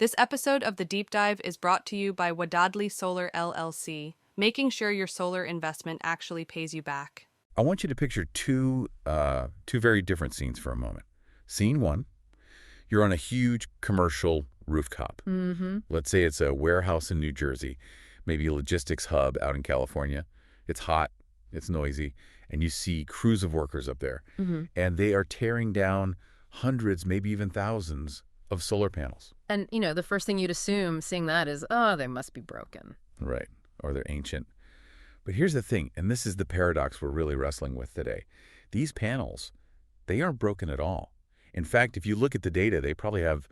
This episode of The Deep Dive is brought to you by Wadadli Solar LLC, making sure your solar investment actually pays you back. I want you to picture two very different scenes for a moment. Scene one, you're on a huge commercial rooftop. Let's say it's a warehouse in New Jersey, maybe a logistics hub out in California. It's hot, it's noisy, and you see crews of workers up there. And they are tearing down hundreds, maybe even thousands of solar panels. And, the first thing you'd assume seeing that is, oh, they must be broken. Right, or they're ancient. But here's the thing, and this is the paradox we're really wrestling with today. These panels, they aren't broken at all. In fact, if you look at the data, they probably have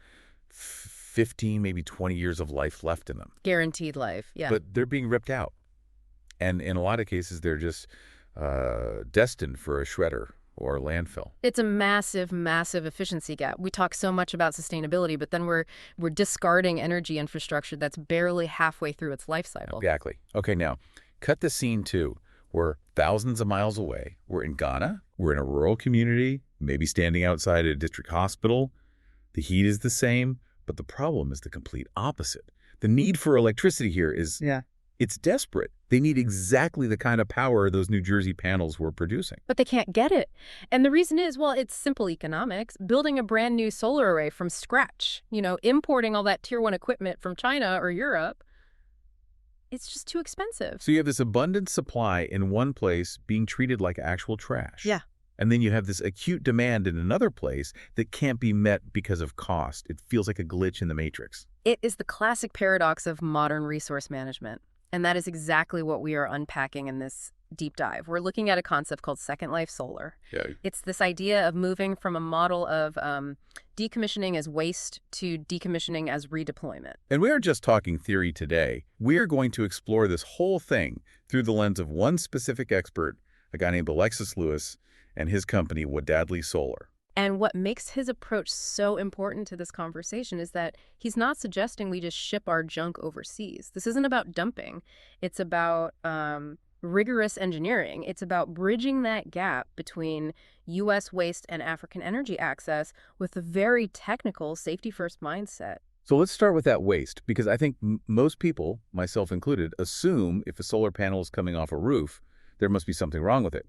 15, maybe 20 years of life left in them. Guaranteed life, yeah. But they're being ripped out. And in a lot of cases, they're just destined for a shredder or a landfill. It's a massive, massive efficiency gap. We talk so much about sustainability, but then we're discarding energy infrastructure that's barely halfway through its life cycle. Exactly. Okay, now, cut the scene two. We're thousands of miles away. We're in Ghana. We're in a rural community, maybe standing outside a district hospital. The heat is the same, but the problem is the complete opposite. The need for electricity here is, it's desperate. They need exactly the kind of power those New Jersey panels were producing. But they can't get it. And the reason is, well, it's simple economics. Building a brand new solar array from scratch, importing all that tier 1 equipment from China or Europe, it's just too expensive. So you have this abundant supply in one place being treated like actual trash. Yeah. And then you have this acute demand in another place that can't be met because of cost. It feels like a glitch in the matrix. It is the classic paradox of modern resource management. And that is exactly what we are unpacking in this deep dive. We're looking at a concept called second life solar. Yeah. It's this idea of moving from a model of decommissioning as waste to decommissioning as redeployment. And we aren't just talking theory today. We are going to explore this whole thing through the lens of one specific expert, a guy named Alexis Lewis, and his company, Wadadli Solar. And what makes his approach so important to this conversation is that he's not suggesting we just ship our junk overseas. This isn't about dumping. It's about rigorous engineering. It's about bridging that gap between U.S. waste and African energy access with a very technical safety-first mindset. So let's start with that waste, because I think most people, myself included, assume if a solar panel is coming off a roof, there must be something wrong with it.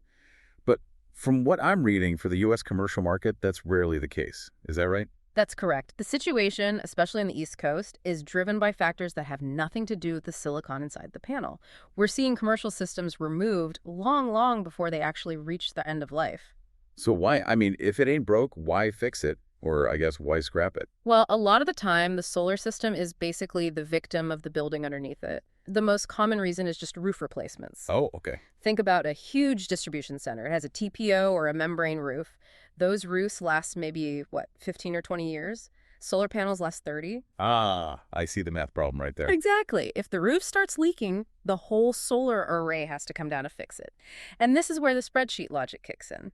But from what I'm reading for the U.S. commercial market, that's rarely the case. Is that right? That's correct. The situation, especially on the East Coast, is driven by factors that have nothing to do with the silicon inside the panel. We're seeing commercial systems removed long before they actually reach the end of life. So why? I mean, if it ain't broke, why fix it? Or I guess, why scrap it? Well, a lot of the time, the solar system is basically the victim of the building underneath it. The most common reason is just roof replacements. Oh, okay. Think about a huge distribution center. It has a TPO or a membrane roof. Those roofs last maybe, 15 or 20 years? Solar panels last 30. Ah, I see the math problem right there. Exactly. If the roof starts leaking, the whole solar array has to come down to fix it. And this is where the spreadsheet logic kicks in.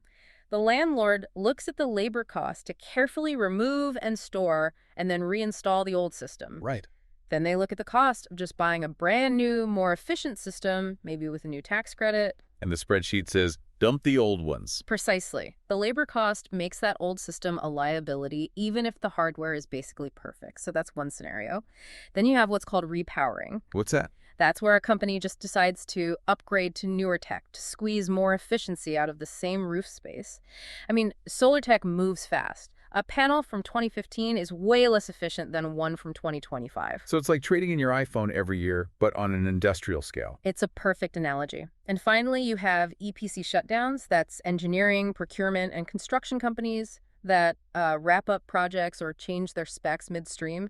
The landlord looks at the labor cost to carefully remove and store and then reinstall the old system. Right. Then they look at the cost of just buying a brand new, more efficient system, maybe with a new tax credit. And the spreadsheet says, dump the old ones. Precisely. The labor cost makes that old system a liability, even if the hardware is basically perfect. So that's one scenario. Then you have what's called repowering. What's that? That's where a company just decides to upgrade to newer tech, to squeeze more efficiency out of the same roof space. I mean, solar tech moves fast. A panel from 2015 is way less efficient than one from 2025. So it's like trading in your iPhone every year, but on an industrial scale. It's a perfect analogy. And finally, you have EPC shutdowns. That's engineering, procurement, and construction companies that wrap up projects or change their specs midstream.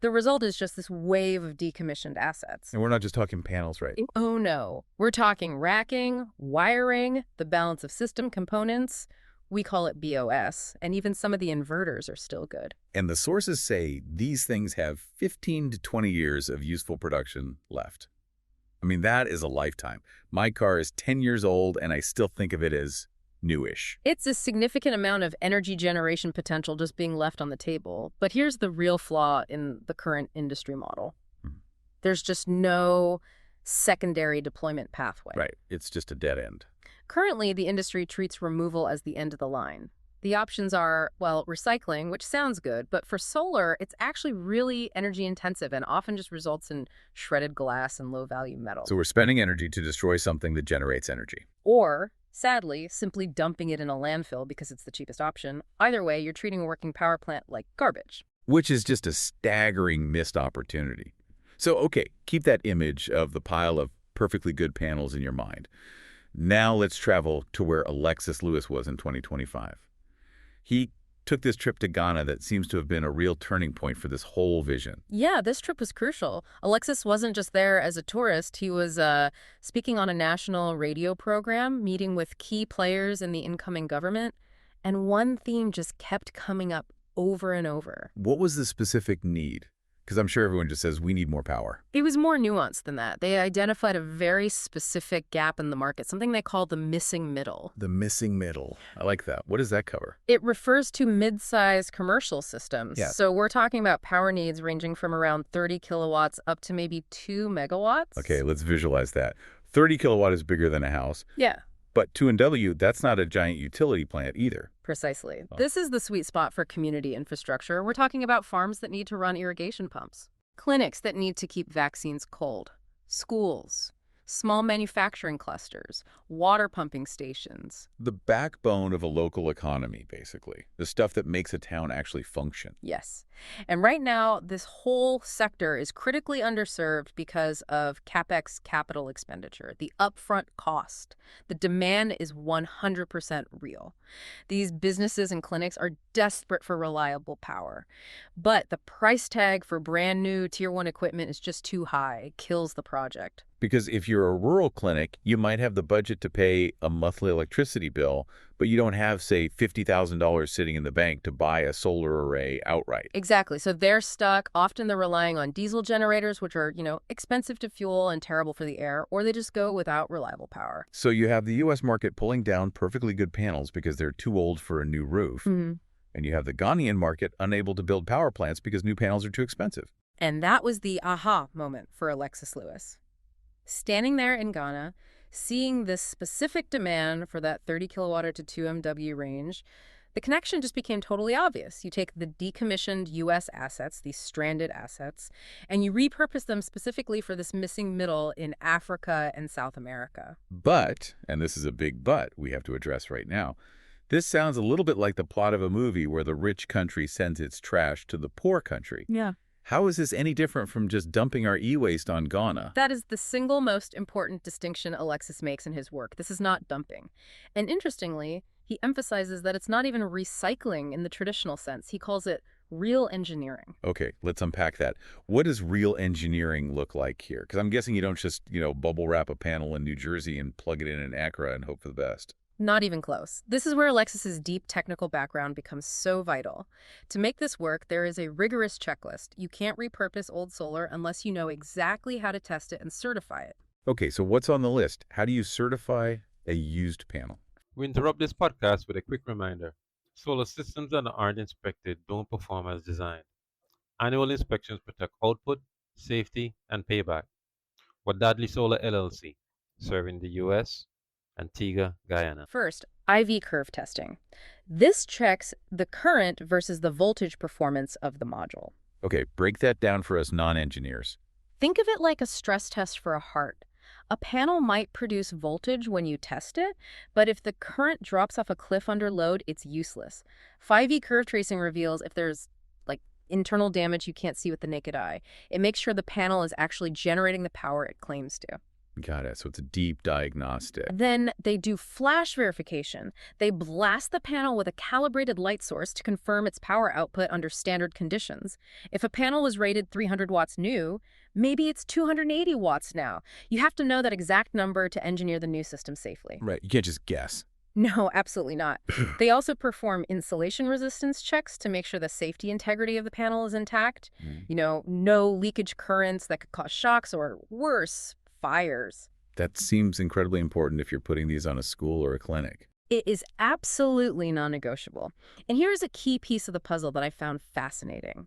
The result is just this wave of decommissioned assets. And we're not just talking panels, right? Oh, no. We're talking racking, wiring, the balance of system components. We call it BOS, and even some of the inverters are still good. And the sources say these things have 15 to 20 years of useful production left. I mean, that is a lifetime. My car is 10 years old, and I still think of it as newish. It's a significant amount of energy generation potential just being left on the table. But here's the real flaw in the current industry model. There's just no secondary deployment pathway. Right. It's just a dead end. Currently, the industry treats removal as the end of the line. The options are, well, recycling, which sounds good, but for solar, it's actually really energy intensive and often just results in shredded glass and low-value metal. So we're spending energy to destroy something that generates energy. Or, sadly, simply dumping it in a landfill because it's the cheapest option. Either way, you're treating a working power plant like garbage. Which is just a staggering missed opportunity. So, okay, keep that image of the pile of perfectly good panels in your mind. Now let's travel to where Alexis Lewis was in 2025. He took this trip to Ghana that seems to have been a real turning point for this whole vision. Yeah, this trip was crucial. Alexis wasn't just there as a tourist. He was speaking on a national radio program, meeting with key players in the incoming government. And one theme just kept coming up over and over. What was the specific need? Because I'm sure everyone just says, we need more power. It was more nuanced than that. They identified a very specific gap in the market, something they call the missing middle. The missing middle. I like that. What does that cover? It refers to mid-sized commercial systems. Yeah. So we're talking about power needs ranging from around 30 kilowatts up to maybe 2 megawatts. Okay, let's visualize that. 30 kilowatt is bigger than a house. Yeah. But 2&W, that's not a giant utility plant either. Precisely. Oh. This is the sweet spot for community infrastructure. We're talking about farms that need to run irrigation pumps, clinics that need to keep vaccines cold, schools, small manufacturing clusters, water pumping stations. The backbone of a local economy, basically. The stuff that makes a town actually function. Yes. And right now, this whole sector is critically underserved because of CapEx capital expenditure, the upfront cost. The demand is 100% real. These businesses and clinics are desperate for reliable power. But the price tag for brand new Tier 1 equipment is just too high. It kills the project. Because if you're a rural clinic, you might have the budget to pay a monthly electricity bill, but you don't have, say, $50,000 sitting in the bank to buy a solar array outright. Exactly. So they're stuck. Often they're relying on diesel generators, which are, expensive to fuel and terrible for the air, or they just go without reliable power. So you have the U.S. market pulling down perfectly good panels because they're too old for a new roof. Mm-hmm. And you have the Ghanaian market unable to build power plants because new panels are too expensive. And that was the aha moment for Alexis Lewis. Standing there in Ghana, seeing this specific demand for that 30 kilowatt to 2 MW range, the connection just became totally obvious. You take the decommissioned U.S. assets, these stranded assets, and you repurpose them specifically for this missing middle in Africa and South America. But, and this is a big but we have to address right now, this sounds a little bit like the plot of a movie where the rich country sends its trash to the poor country. Yeah. How is this any different from just dumping our e-waste on Ghana? That is the single most important distinction Alexis makes in his work. This is not dumping. And interestingly, he emphasizes that it's not even recycling in the traditional sense. He calls it real engineering. Okay, let's unpack that. What does real engineering look like here? Because I'm guessing you don't just, bubble wrap a panel in New Jersey and plug it in Accra and hope for the best. Not even close. This is where Alexis's deep technical background becomes so vital. To make this work, there is a rigorous checklist. You can't repurpose old solar unless you know exactly how to test it and certify it. Okay, so what's on the list? How do you certify a used panel? We interrupt this podcast with a quick reminder. Solar systems that aren't inspected don't perform as designed. Annual inspections protect output, safety, and payback. Wadadli Solar LLC, serving the U.S., Antigua, Guyana. First, IV curve testing. This checks the current versus the voltage performance of the module. Okay, break that down for us non-engineers. Think of it like a stress test for a heart. A panel might produce voltage when you test it, but if the current drops off a cliff under load, it's useless. 5E curve tracing reveals if there's internal damage you can't see with the naked eye. It makes sure the panel is actually generating the power it claims to. Got it. So it's a deep diagnostic. Then they do flash verification. They blast the panel with a calibrated light source to confirm its power output under standard conditions. If a panel was rated 300 watts new, maybe it's 280 watts now. You have to know that exact number to engineer the new system safely. Right. You can't just guess. No, absolutely not. They also perform insulation resistance checks to make sure the safety integrity of the panel is intact. No leakage currents that could cause shocks or, worse, fires. That seems incredibly important if you're putting these on a school or a clinic. It is absolutely non-negotiable. And here's a key piece of the puzzle that I found fascinating.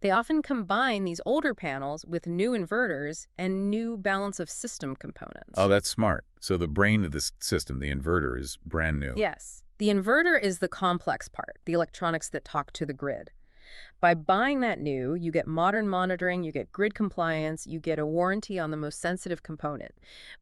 They often combine these older panels with new inverters and new balance of system components. Oh, that's smart. So the brain of this system, the inverter, is brand new. Yes. The inverter is the complex part, the electronics that talk to the grid. By buying that new, you get modern monitoring, you get grid compliance, you get a warranty on the most sensitive component.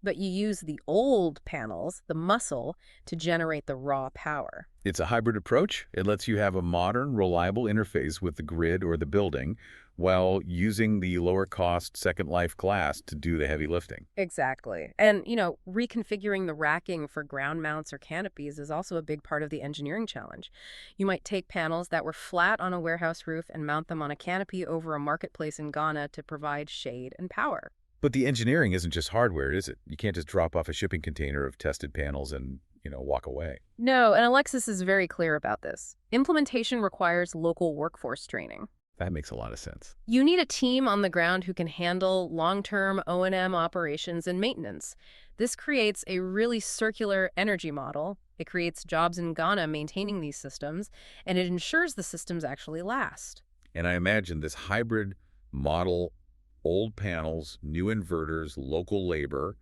But you use the old panels, the muscle, to generate the raw power. It's a hybrid approach. It lets you have a modern, reliable interface with the grid or the building while using the lower-cost Second Life glass to do the heavy lifting. Exactly. And, reconfiguring the racking for ground mounts or canopies is also a big part of the engineering challenge. You might take panels that were flat on a warehouse roof and mount them on a canopy over a marketplace in Ghana to provide shade and power. But the engineering isn't just hardware, is it? You can't just drop off a shipping container of tested panels and, walk away. No, and Alexis is very clear about this. Implementation requires local workforce training. That makes a lot of sense. You need a team on the ground who can handle long-term O&M operations and maintenance. This creates a really circular energy model. It creates jobs in Ghana maintaining these systems, and it ensures the systems actually last. And I imagine this hybrid model, old panels, new inverters, local labor,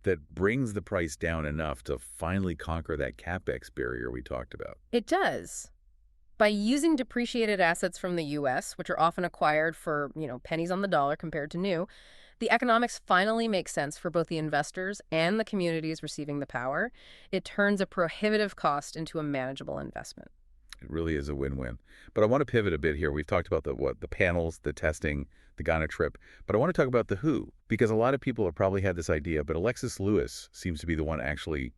that brings the price down enough to finally conquer that CapEx barrier we talked about. It does. By using depreciated assets from the U.S., which are often acquired for, pennies on the dollar compared to new, the economics finally make sense for both the investors and the communities receiving the power. It turns a prohibitive cost into a manageable investment. It really is a win-win. But I want to pivot a bit here. We've talked about the panels, the testing, the Ghana trip, but I want to talk about the who, because a lot of people have probably had this idea, but Alexis Lewis seems to be the one actually,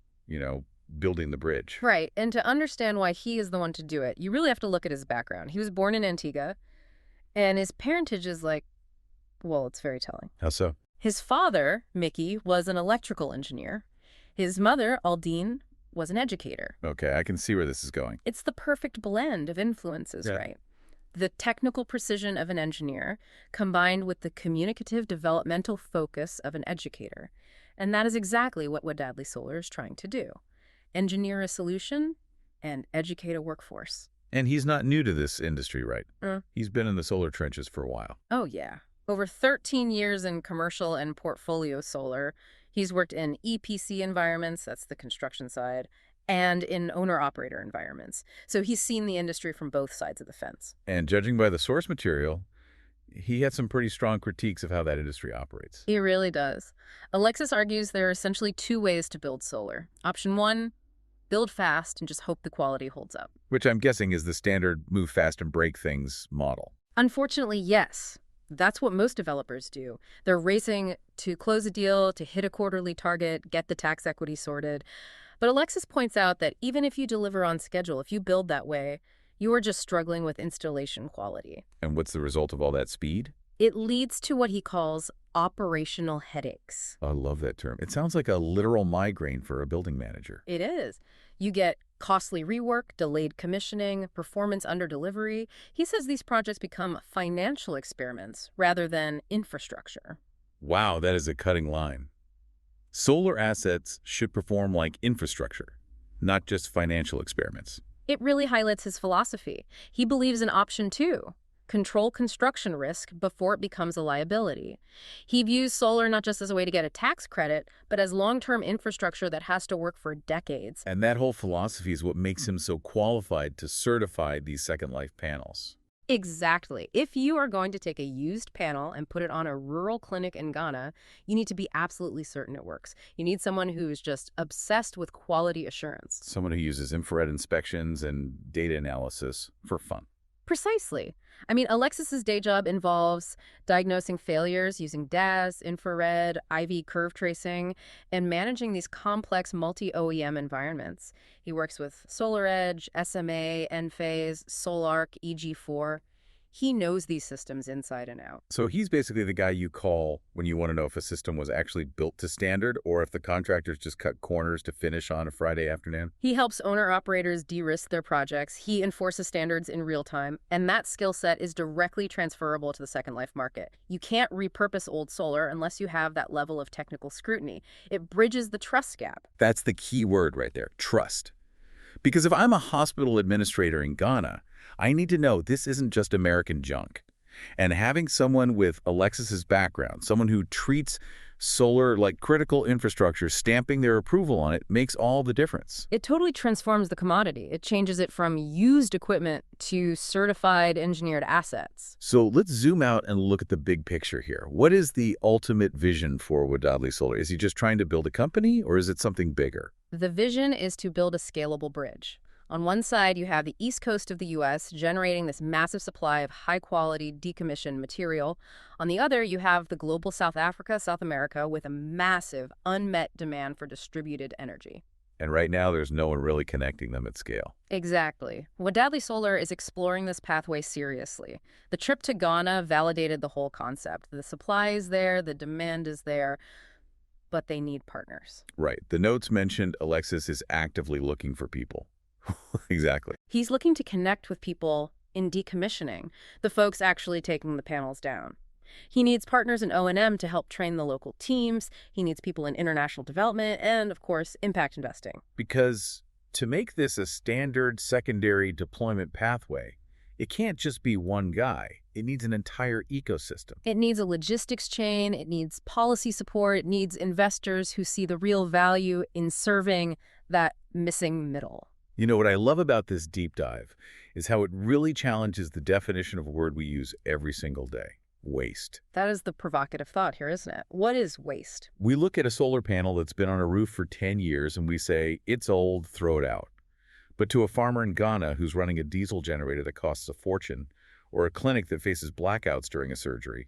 building the bridge. Right, and to understand why he is the one to do it, you really have to look at his background. He was born in Antigua, and his parentage is it's very telling. How so? His father, Mickey, was an electrical engineer. His mother, Aldine, was an educator. Okay, I can see where this is going. It's the perfect blend of influences, Yeah. right? The technical precision of an engineer combined with the communicative developmental focus of an educator. And that is exactly what Wadadley Solar is trying to do. Engineer a solution and educate a workforce. And he's not new to this industry, right? Mm. He's been in the solar trenches for a while. Oh, yeah. Over 13 years in commercial and portfolio solar. He's worked in EPC environments, that's the construction side, and in owner-operator environments. So he's seen the industry from both sides of the fence. And judging by the source material, he had some pretty strong critiques of how that industry operates. He really does. Alexis argues there are essentially two ways to build solar. Option one, build fast and just hope the quality holds up. Which I'm guessing is the standard move fast and break things model. Unfortunately, yes. That's what most developers do. They're racing to close a deal, to hit a quarterly target, get the tax equity sorted. But Alexis points out that even if you deliver on schedule, if you build that way, you are just struggling with installation quality. And what's the result of all that speed? It leads to what he calls operational headaches. I love that term. It sounds like a literal migraine for a building manager. It is. You get costly rework, delayed commissioning, performance under delivery. He says these projects become financial experiments rather than infrastructure. Wow, that is a cutting line. Solar assets should perform like infrastructure, not just financial experiments. It really highlights his philosophy. He believes in option two. Control construction risk before it becomes a liability. He views solar not just as a way to get a tax credit, but as long-term infrastructure that has to work for decades. And that whole philosophy is what makes him so qualified to certify these Second Life panels. Exactly. If you are going to take a used panel and put it on a rural clinic in Ghana, you need to be absolutely certain it works. You need someone who's just obsessed with quality assurance. Someone who uses infrared inspections and data analysis for fun. Precisely. I mean, Alexis's day job involves diagnosing failures using DAS, infrared, IV curve tracing, and managing these complex multi-OEM environments. He works with SolarEdge, SMA, Enphase, SolarArc, EG4. He knows these systems inside and out. So he's basically the guy you call when you want to know if a system was actually built to standard or if the contractors just cut corners to finish on a Friday afternoon. He helps owner-operators de-risk their projects. He enforces standards in real time, and that skill set is directly transferable to the Second Life market. You can't repurpose old solar unless you have that level of technical scrutiny. It bridges the trust gap. That's the key word right there, trust. Because if I'm a hospital administrator in Ghana, I need to know this isn't just American junk. And having someone with Alexis's background, someone who treats Solar, like critical infrastructure, stamping their approval on it makes all the difference. It totally transforms the commodity. It changes it from used equipment to certified engineered assets. So let's zoom out and look at the big picture here. What is the ultimate vision for Wadadli Solar? Is he just trying to build a company, or is it something bigger? The vision is to build a scalable bridge. On one side, you have the east coast of the U.S. generating this massive supply of high-quality decommissioned material. On the other, you have the global South Africa, South America, with a massive unmet demand for distributed energy. And right now, there's no one really connecting them at scale. Exactly. Wadadli Solar is exploring this pathway seriously. The trip to Ghana validated the whole concept. The supply is there, the demand is there, but they need partners. Right. The notes mentioned Alexis is actively looking for people. Exactly. He's looking to connect with people in decommissioning, the folks actually taking the panels down. He needs partners in O&M to help train the local teams. He needs people in international development and, of course, impact investing. Because to make this a standard secondary deployment pathway, it can't just be one guy. It needs an entire ecosystem. It needs a logistics chain. It needs policy support. It needs investors who see the real value in serving that missing middle. You know, what I love about this deep dive is how it really challenges the definition of a word we use every single day: waste. That is the provocative thought here, isn't it? What is waste? We look at a solar panel that's been on a roof for 10 years and we say, it's old, throw it out. But to a farmer in Ghana who's running a diesel generator that costs a fortune, or a clinic that faces blackouts during a surgery,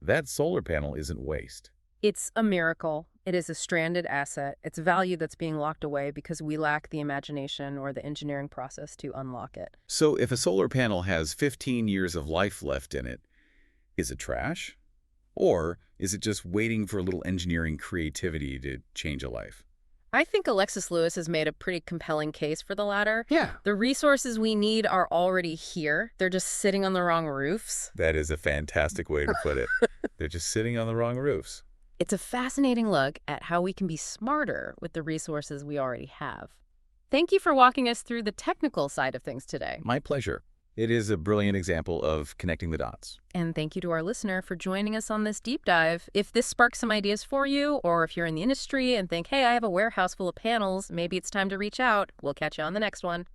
that solar panel isn't waste. It's a miracle. It is a stranded asset. It's value that's being locked away because we lack the imagination or the engineering process to unlock it. So if a solar panel has 15 years of life left in it, is it trash? Or is it just waiting for a little engineering creativity to change a life? I think Alexis Lewis has made a pretty compelling case for the latter. Yeah. The resources we need are already here. They're just sitting on the wrong roofs. That is a fantastic way to put it. They're just sitting on the wrong roofs. It's a fascinating look at how we can be smarter with the resources we already have. Thank you for walking us through the technical side of things today. My pleasure. It is a brilliant example of connecting the dots. And thank you to our listener for joining us on this deep dive. If this sparks some ideas for you, or if you're in the industry and think, hey, I have a warehouse full of panels, maybe it's time to reach out. We'll catch you on the next one.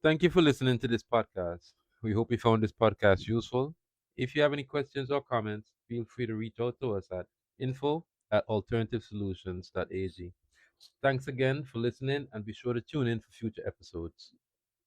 Thank you for listening to this podcast. We hope you found this podcast useful. If you have any questions or comments, feel free to reach out to us at info@alternativesolutions.ag. Thanks again for listening, and be sure to tune in for future episodes.